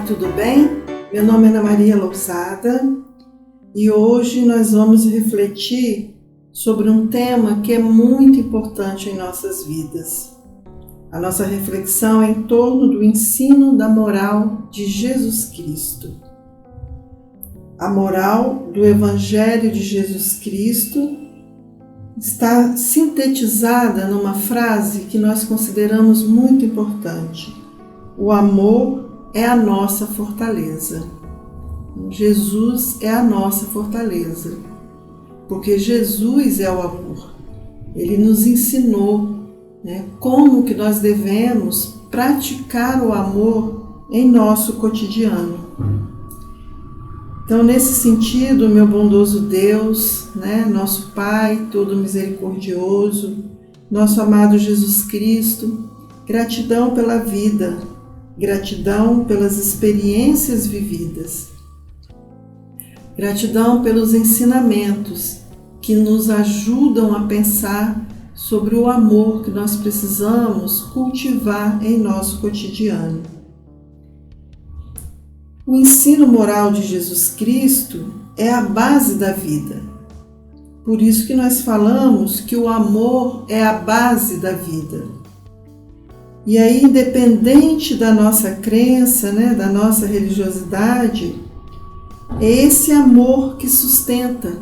tudo bem? Meu nome é Ana Maria Lousada e hoje nós vamos refletir sobre um tema que é muito importante em nossas vidas. A nossa reflexão é em torno do ensino da moral de Jesus Cristo. A moral do Evangelho de Jesus Cristo está sintetizada numa frase que nós consideramos muito importante. O amor é a nossa fortaleza. Jesus é a nossa fortaleza, porque Jesus é o amor. Ele nos ensinou, como que nós devemos praticar o amor em nosso cotidiano. Então, nesse sentido, meu bondoso Deus, nosso Pai todo misericordioso, nosso amado Jesus Cristo, gratidão pela vida, gratidão pelas experiências vividas, gratidão pelos ensinamentos que nos ajudam a pensar sobre o amor que nós precisamos cultivar em nosso cotidiano. O ensino moral de Jesus Cristo é a base da vida. Por isso que nós falamos que o amor é a base da vida. E aí, independente da nossa crença, da nossa religiosidade, é esse amor que sustenta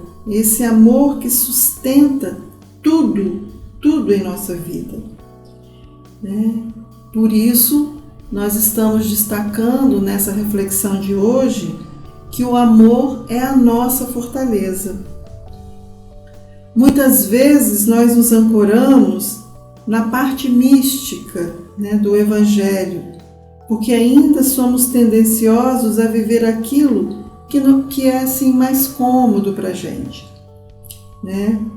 tudo em nossa vida. Por isso, nós estamos destacando nessa reflexão de hoje que o amor é a nossa fortaleza. Muitas vezes nós nos ancoramos na parte mística do Evangelho, porque ainda somos tendenciosos a viver aquilo que é assim mais cômodo para a gente,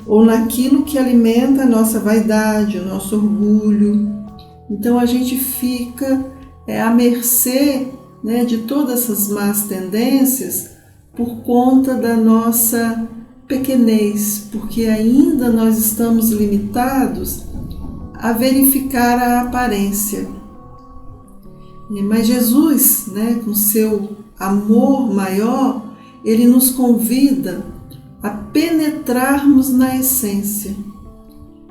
ou naquilo que alimenta a nossa vaidade, o nosso orgulho. Então a gente fica à mercê de todas essas más tendências por conta da nossa pequenez, porque ainda nós estamos limitados a verificar a aparência. Mas Jesus, com seu amor maior, ele nos convida a penetrarmos na essência.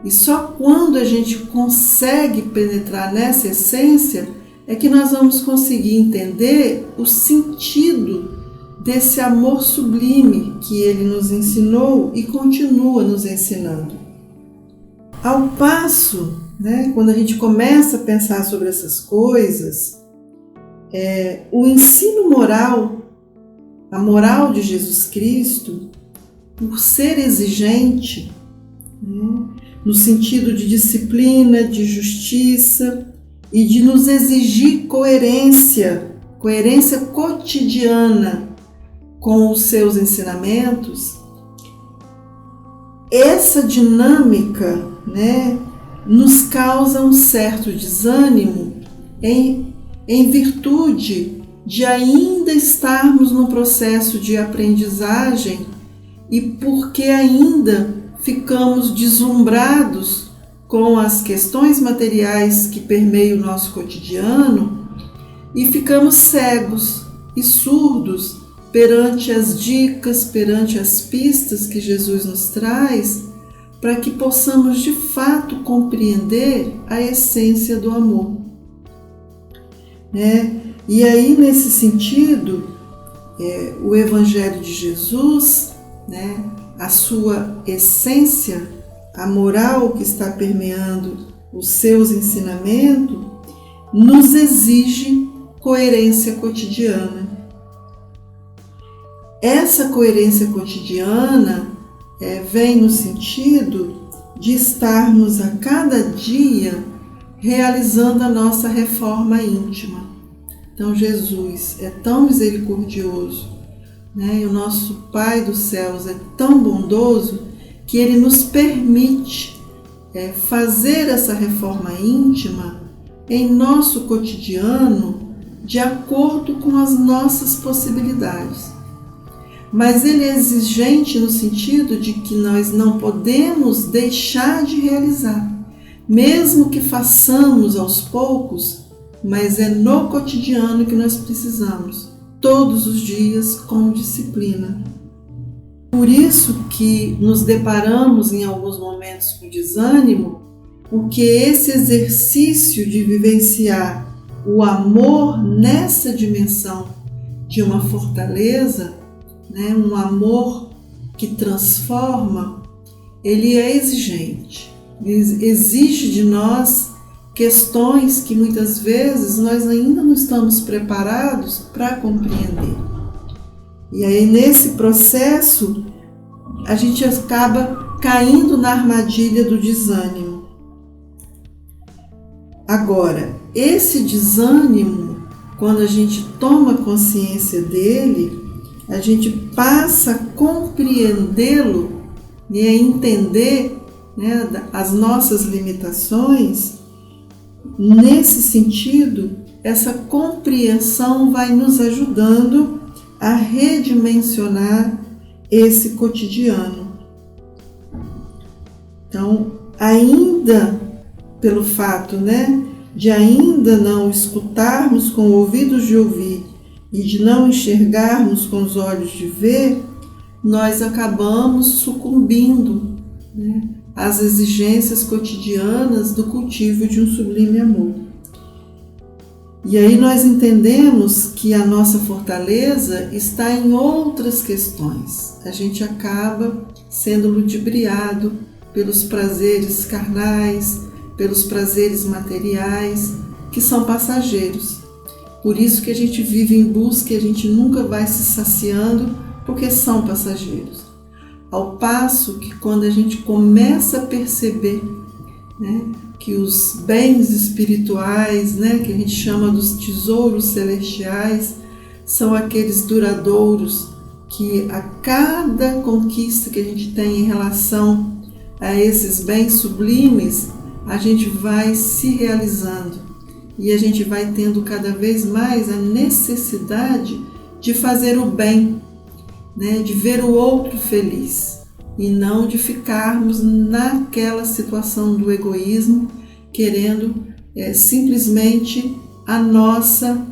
E só quando a gente consegue penetrar nessa essência é que nós vamos conseguir entender o sentido desse amor sublime que ele nos ensinou e continua nos ensinando. Ao passo, quando a gente começa a pensar sobre essas coisas, o ensino moral, a moral de Jesus Cristo, por ser exigente, no sentido de disciplina, de justiça e de nos exigir coerência cotidiana com os seus ensinamentos, essa dinâmica nos causa um certo desânimo em virtude de ainda estarmos no processo de aprendizagem e porque ainda ficamos deslumbrados com as questões materiais que permeiam o nosso cotidiano e ficamos cegos e surdos perante as dicas, perante as pistas que Jesus nos traz, para que possamos de fato compreender a essência do amor. E aí, nesse sentido, o Evangelho de Jesus, a sua essência, a moral que está permeando os seus ensinamentos, nos exige coerência cotidiana. Essa coerência cotidiana vem no sentido de estarmos a cada dia realizando a nossa reforma íntima. Então Jesus é tão misericordioso, e o nosso Pai dos céus é tão bondoso que Ele nos permite fazer essa reforma íntima em nosso cotidiano de acordo com as nossas possibilidades. Mas Ele é exigente no sentido de que nós não podemos deixar de realizar. Mesmo que façamos aos poucos, mas é no cotidiano que nós precisamos, todos os dias com disciplina. Por isso que nos deparamos em alguns momentos com desânimo, porque esse exercício de vivenciar o amor nessa dimensão de uma fortaleza, né, um amor que transforma, ele é exigente. Exige de nós questões que muitas vezes nós ainda não estamos preparados para compreender. E aí nesse processo a gente acaba caindo na armadilha do desânimo. Agora, esse desânimo, quando a gente toma consciência dele, a gente passa a compreendê-lo e a entender, né, as nossas limitações. Nesse sentido, essa compreensão vai nos ajudando a redimensionar esse cotidiano. Então, ainda pelo fato, né, de ainda não escutarmos com ouvidos de ouvir e de não enxergarmos com os olhos de ver, nós acabamos sucumbindo, né, às exigências cotidianas do cultivo de um sublime amor. E aí nós entendemos que a nossa fortaleza está em outras questões. A gente acaba sendo ludibriado pelos prazeres carnais, pelos prazeres materiais, que são passageiros. Por isso que a gente vive em busca e a gente nunca vai se saciando, porque são passageiros. Ao passo que quando a gente começa a perceber, né, que os bens espirituais, né, que a gente chama dos tesouros celestiais, são aqueles duradouros que a cada conquista que a gente tem em relação a esses bens sublimes, a gente vai se realizando e a gente vai tendo cada vez mais a necessidade de fazer o bem, né, de ver o outro feliz e não de ficarmos naquela situação do egoísmo, querendo simplesmente a nossa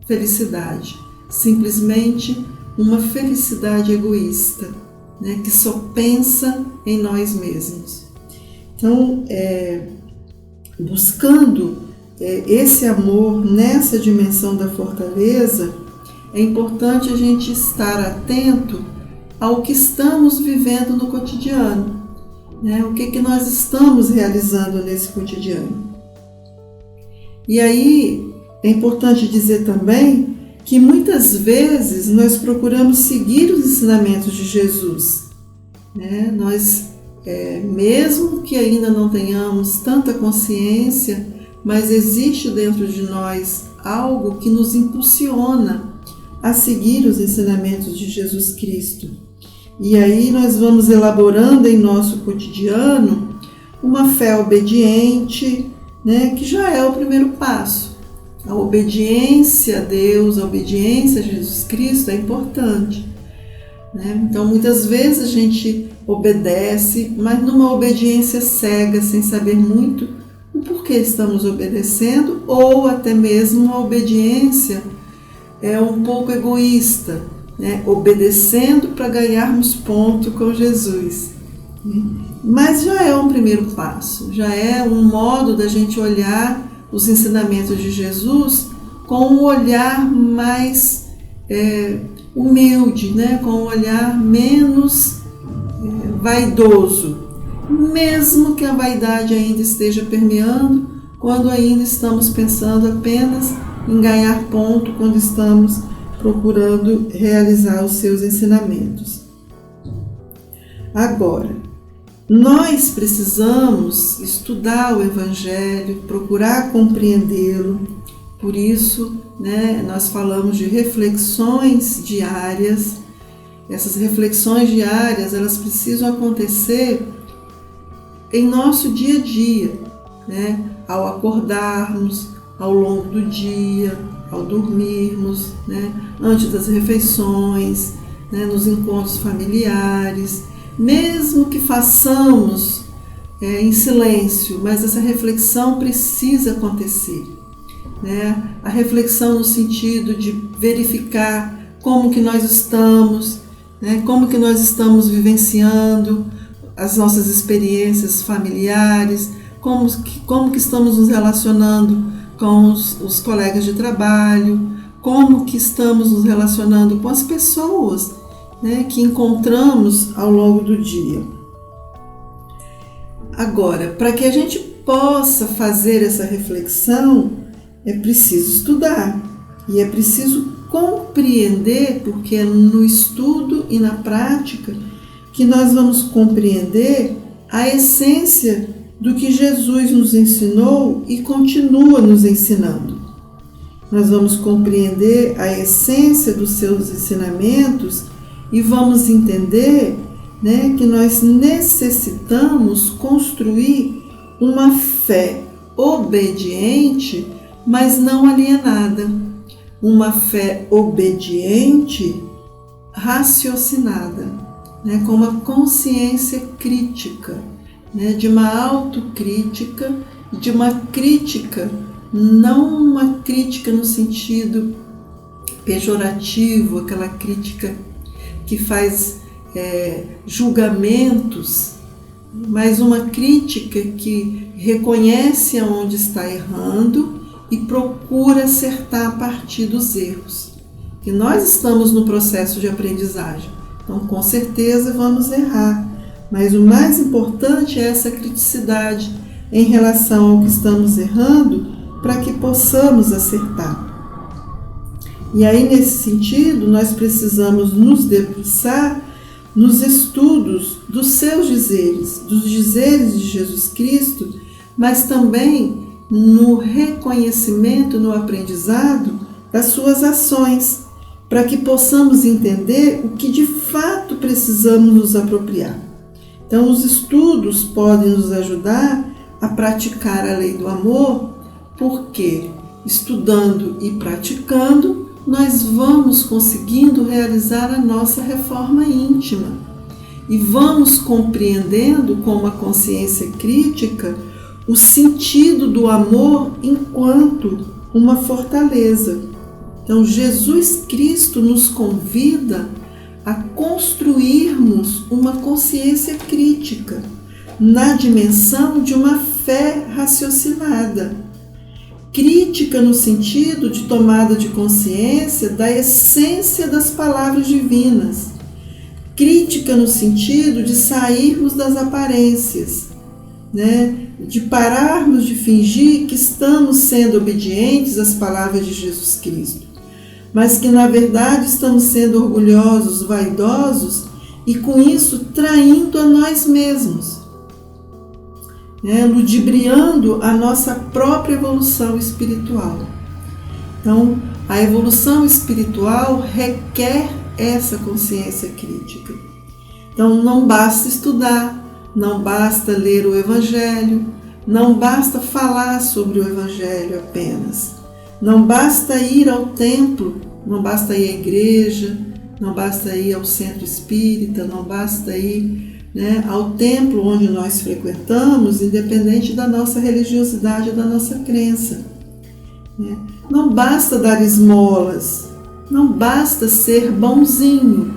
felicidade, simplesmente uma felicidade egoísta, né, que só pensa em nós mesmos. Então, buscando esse amor nessa dimensão da fortaleza, é importante a gente estar atento ao que estamos vivendo no cotidiano, né? O que nós estamos realizando nesse cotidiano. E aí é importante dizer também que muitas vezes nós procuramos seguir os ensinamentos de Jesus, né? Nós, mesmo que ainda não tenhamos tanta consciência, mas existe dentro de nós algo que nos impulsiona a seguir os ensinamentos de Jesus Cristo. E aí nós vamos elaborando em nosso cotidiano uma fé obediente, né, que já é o primeiro passo. A obediência a Deus, a obediência a Jesus Cristo é importante, né? Então muitas vezes a gente obedece, mas numa obediência cega, sem saber muito o porquê estamos obedecendo, ou até mesmo uma obediência um pouco egoísta, né? Obedecendo para ganharmos ponto com Jesus. Mas já é um primeiro passo, já é um modo da gente olhar os ensinamentos de Jesus com um olhar mais humilde, né? Com um olhar menos vaidoso, mesmo que a vaidade ainda esteja permeando, quando ainda estamos pensando apenas em ganhar ponto, quando estamos procurando realizar os seus ensinamentos. Agora, nós precisamos estudar o Evangelho, procurar compreendê-lo. Por isso, né, nós falamos de reflexões diárias. Essas reflexões diárias, elas precisam acontecer em nosso dia a dia, né? Ao acordarmos, ao longo do dia, ao dormirmos, né? Antes das refeições, né? Nos encontros familiares, mesmo que façamos em silêncio, mas essa reflexão precisa acontecer. né? A reflexão no sentido de verificar como que nós estamos, né? Como que nós estamos vivenciando as nossas experiências familiares, como que estamos nos relacionando com os colegas de trabalho, como que estamos nos relacionando com as pessoas, né, que encontramos ao longo do dia. Agora, para que a gente possa fazer essa reflexão, é preciso estudar e é preciso compreender, porque é no estudo e na prática que nós vamos compreender a essência do que Jesus nos ensinou e continua nos ensinando. Nós vamos compreender a essência dos seus ensinamentos e vamos entender, né, que nós necessitamos construir uma fé obediente, mas não alienada. Uma fé obediente, raciocinada, né, com uma consciência crítica, né, de uma autocrítica, de uma crítica, não uma crítica no sentido pejorativo, aquela crítica que faz julgamentos, mas uma crítica que reconhece aonde está errando e procura acertar a partir dos erros. Que nós estamos no processo de aprendizagem, então com certeza vamos errar, mas o mais importante é essa criticidade em relação ao que estamos errando para que possamos acertar. E aí, nesse sentido, nós precisamos nos debruçar nos estudos dos seus dizeres, dos dizeres de Jesus Cristo, mas também no reconhecimento, no aprendizado das suas ações, para que possamos entender o que de fato precisamos nos apropriar. Então, os estudos podem nos ajudar a praticar a lei do amor, porque estudando e praticando, nós vamos conseguindo realizar a nossa reforma íntima e vamos compreendendo com uma consciência crítica o sentido do amor enquanto uma fortaleza. Então, Jesus Cristo nos convida a construirmos uma consciência crítica na dimensão de uma fé raciocinada. Crítica no sentido de tomada de consciência da essência das palavras divinas. Crítica no sentido de sairmos das aparências, né? De pararmos de fingir que estamos sendo obedientes às palavras de Jesus Cristo, mas que na verdade estamos sendo orgulhosos, vaidosos e com isso traindo a nós mesmos, né? Ludibriando a nossa própria evolução espiritual. Então, a evolução espiritual requer essa consciência crítica. Então, não basta estudar, não basta ler o Evangelho, não basta falar sobre o Evangelho apenas, não basta ir ao templo, não basta ir à igreja, não basta ir ao centro espírita, não basta ir, né, ao templo onde nós frequentamos, independente da nossa religiosidade, da nossa crença. Né? Não basta dar esmolas, não basta ser bonzinho.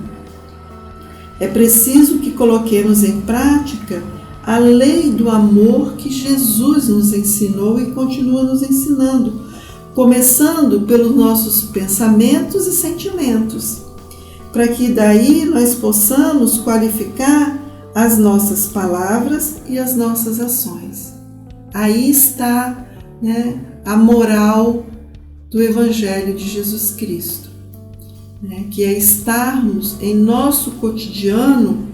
É preciso que coloquemos em prática a lei do amor que Jesus nos ensinou e continua nos ensinando, começando pelos nossos pensamentos e sentimentos, para que daí nós possamos qualificar as nossas palavras e as nossas ações. Aí está, né, a moral do Evangelho de Jesus Cristo, né, que é estarmos em nosso cotidiano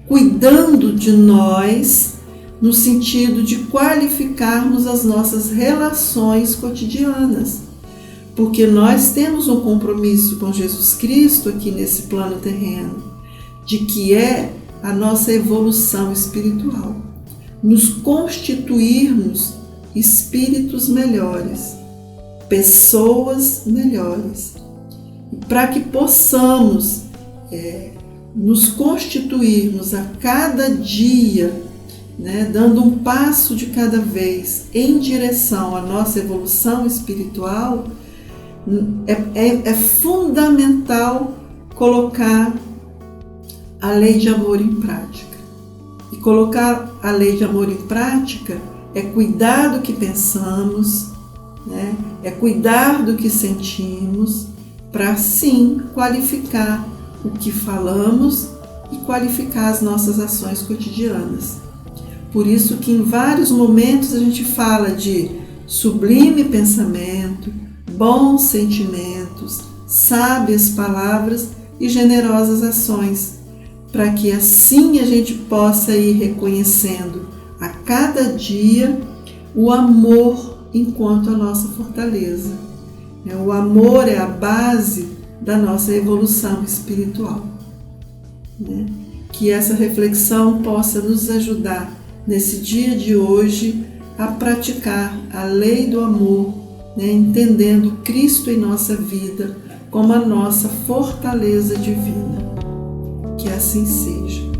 cuidando de nós, no sentido de qualificarmos as nossas relações cotidianas, porque nós temos um compromisso com Jesus Cristo aqui nesse plano terreno, de que é a nossa evolução espiritual, nos constituirmos espíritos melhores, pessoas melhores, para que possamos nos constituirmos a cada dia né, dando um passo de cada vez em direção à nossa evolução espiritual, é fundamental colocar a lei de amor em prática. E colocar a lei de amor em prática é cuidar do que pensamos, né, é cuidar do que sentimos, para sim qualificar o que falamos e qualificar as nossas ações cotidianas. Por isso que em vários momentos a gente fala de sublime pensamento, bons sentimentos, sábias palavras e generosas ações, para que assim a gente possa ir reconhecendo a cada dia o amor enquanto a nossa fortaleza. O amor é a base da nossa evolução espiritual. Que essa reflexão possa nos ajudar nesse dia de hoje a praticar a lei do amor, entendendo Cristo em nossa vida como a nossa fortaleza divina. Que assim seja.